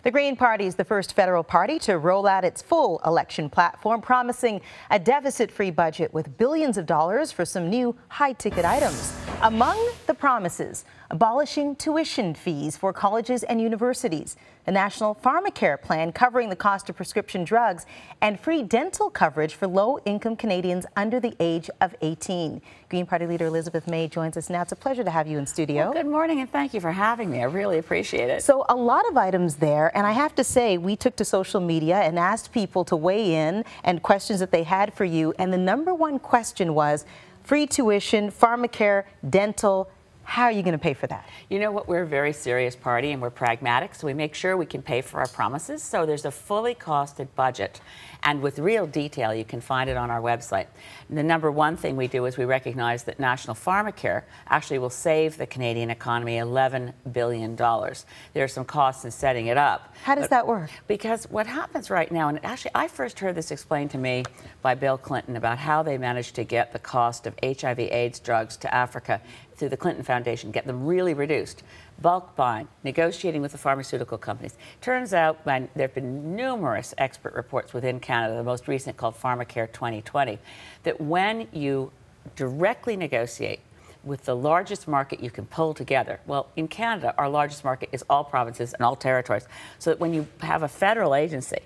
The Green Party is the first federal party to roll out its full election platform, promising a deficit-free budget with billions of dollars for some new high-ticket items. Among the promises, abolishing tuition fees for colleges and universities, the national pharmacare plan covering the cost of prescription drugs, and free dental coverage for low-income Canadians under the age of 18. Green Party leader Elizabeth May joins us now. It's a pleasure to have you in studio. Well, good morning, and thank you for having me. I really appreciate it. So a lot of items there, and I have to say, we took to social media and asked people to weigh in and questions that they had for you, and the number one question was free tuition, pharmacare, dental. How are you going to pay for that? You know what? We're a very serious party and we're pragmatic, so we make sure we can pay for our promises. So there's a fully costed budget, and with real detail, you can find it on our website. And the number one thing we do is we recognize that national pharmacare actually will save the Canadian economy $11 billion. There are some costs in setting it up. How does that work? Because what happens right now, and actually I first heard this explained to me by Bill Clinton about how they managed to get the cost of HIV/AIDS drugs to Africa through the Clinton Foundation, get them really reduced. Bulk buying, negotiating with the pharmaceutical companies. Turns out, when there have been numerous expert reports within Canada, the most recent called Pharmacare 2020, that when you directly negotiate with the largest market you can pull together, well, in Canada, our largest market is all provinces and all territories, so that when you have a federal agency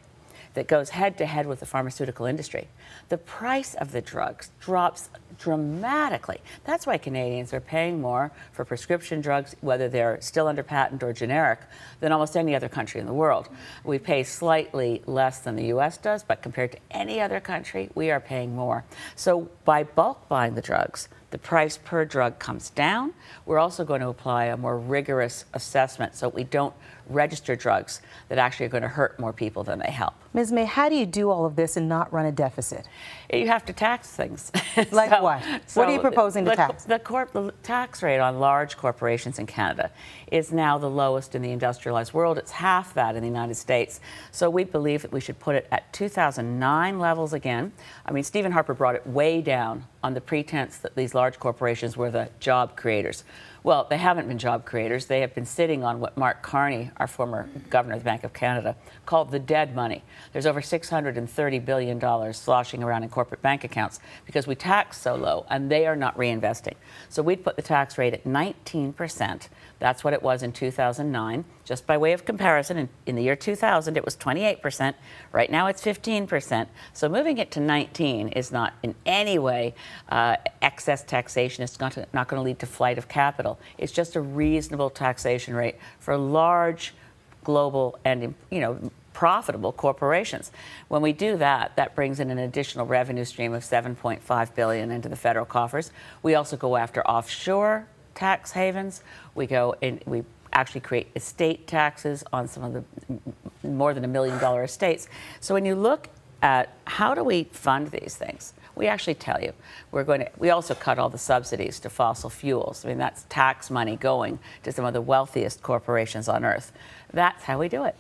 that goes head-to-head with the pharmaceutical industry, the price of the drugs drops dramatically. That's why Canadians are paying more for prescription drugs, whether they're still under patent or generic, than almost any other country in the world. We pay slightly less than the U.S. does, but compared to any other country, we are paying more. So by bulk buying the drugs, the price per drug comes down. We're also going to apply a more rigorous assessment so we don't register drugs that actually are going to hurt more people than they help. Ms. May, how do you do all of this and not run a deficit? You have to tax things. Like what? What are you proposing to tax? The tax rate on large corporations in Canada is now the lowest in the industrialized world. It's half that in the United States. So we believe that we should put it at 2009 levels again. I mean, Stephen Harper brought it way down on the pretense that these large corporations were the job creators. Well, they haven't been job creators. They have been sitting on what Mark Carney, our former governor of the Bank of Canada, called the dead money. There's over $630 billion sloshing around in corporate bank accounts because we tax so low, and they are not reinvesting. So we'd put the tax rate at 19%. That's what it was in 2009. Just by way of comparison, in the year 2000, it was 28%. Right now, it's 15%. So moving it to 19 is not in any way excess taxation. It's not going to lead to flight of capital. It's just a reasonable taxation rate for large, global, and profitable corporations. When we do that, that brings in an additional revenue stream of $7.5 billion into the federal coffers. We also go after offshore tax havens. We actually create estate taxes on some of the more than $1 million estates. So when you look at how do we fund these things, we actually tell you. We also cut all the subsidies to fossil fuels. I mean, that's tax money going to some of the wealthiest corporations on earth. That's how we do it.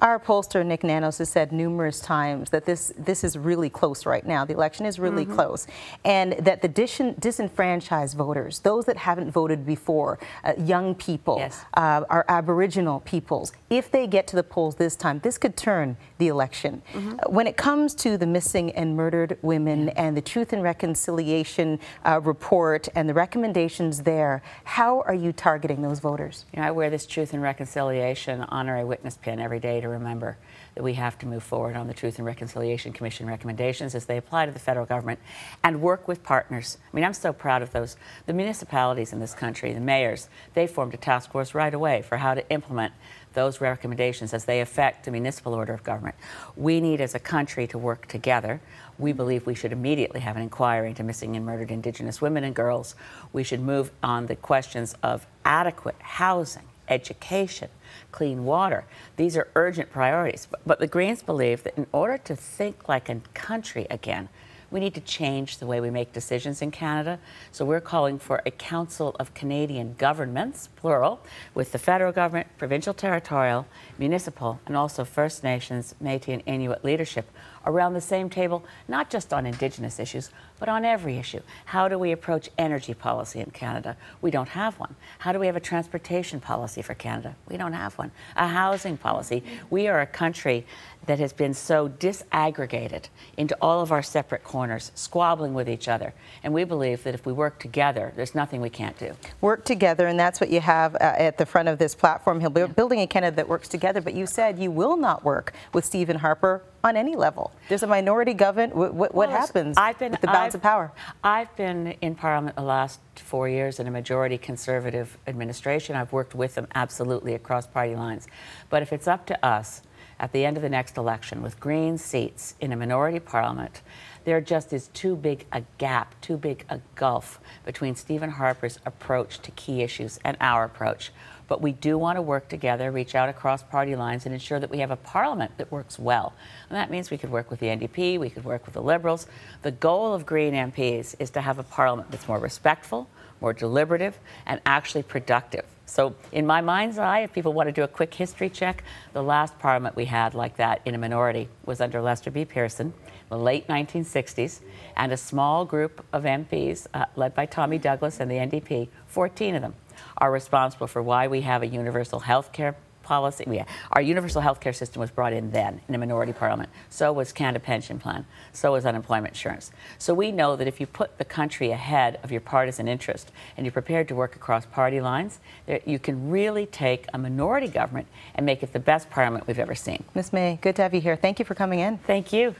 Our pollster, Nick Nanos, has said numerous times that this is really close right now. The election is really close. And that the disenfranchised voters, those that haven't voted before, young people, yes, our Aboriginal peoples, if they get to the polls this time, this could turn the election. When it comes to the missing and murdered women and the Truth and Reconciliation report and the recommendations there, how are you targeting those voters? You know, I wear this Truth and Reconciliation honorary witness pin every day to remember that we have to move forward on the Truth and Reconciliation Commission recommendations as they apply to the federal government and work with partners. I mean, I'm so proud of those. The municipalities in this country, the mayors, they formed a task force right away for how to implement those recommendations as they affect the municipal order of government. We need, as a country, to work together. We believe we should immediately have an inquiry into missing and murdered Indigenous women and girls. We should move on the questions of adequate housing, education, clean water. These are urgent priorities. But the Greens believe that in order to think like a country again, we need to change the way we make decisions in Canada. So we're calling for a Council of Canadian Governments, plural, with the federal government, provincial, territorial, municipal, and also First Nations, Métis, and Inuit leadership around the same table, not just on Indigenous issues, but on every issue. How do we approach energy policy in Canada? We don't have one. How do we have a transportation policy for Canada? We don't have one. A housing policy. We are a country that has been so disaggregated into all of our separate corners, squabbling with each other. And we believe that if we work together, there's nothing we can't do. Work together, and that's what you have at the front of this platform. He'll be building a Canada that works together, but you said you will not work with Stephen Harper on any level. There's a minority government. What happens with the balance of power? I've been in Parliament the last 4 years in a majority Conservative administration. I've worked with them absolutely across party lines. But if it's up to us, at the end of the next election, with Green seats in a minority parliament, there just is too big a gap, too big a gulf between Stephen Harper's approach to key issues and our approach. But we do want to work together, reach out across party lines, and ensure that we have a parliament that works well. And that means we could work with the NDP, we could work with the Liberals. The goal of Green MPs is to have a parliament that's more respectful, more deliberative, and actually productive. So in my mind's eye, if people want to do a quick history check, the last parliament we had like that in a minority was under Lester B. Pearson, the late 1960s, and a small group of MPs, led by Tommy Douglas and the NDP, 14 of them, are responsible for why we have a universal health care policy. Our universal health care system was brought in then in a minority parliament. So was Canada Pension Plan. So was unemployment insurance. So we know that if you put the country ahead of your partisan interest and you're prepared to work across party lines, you can really take a minority government and make it the best parliament we've ever seen. Ms. May, good to have you here. Thank you for coming in. Thank you.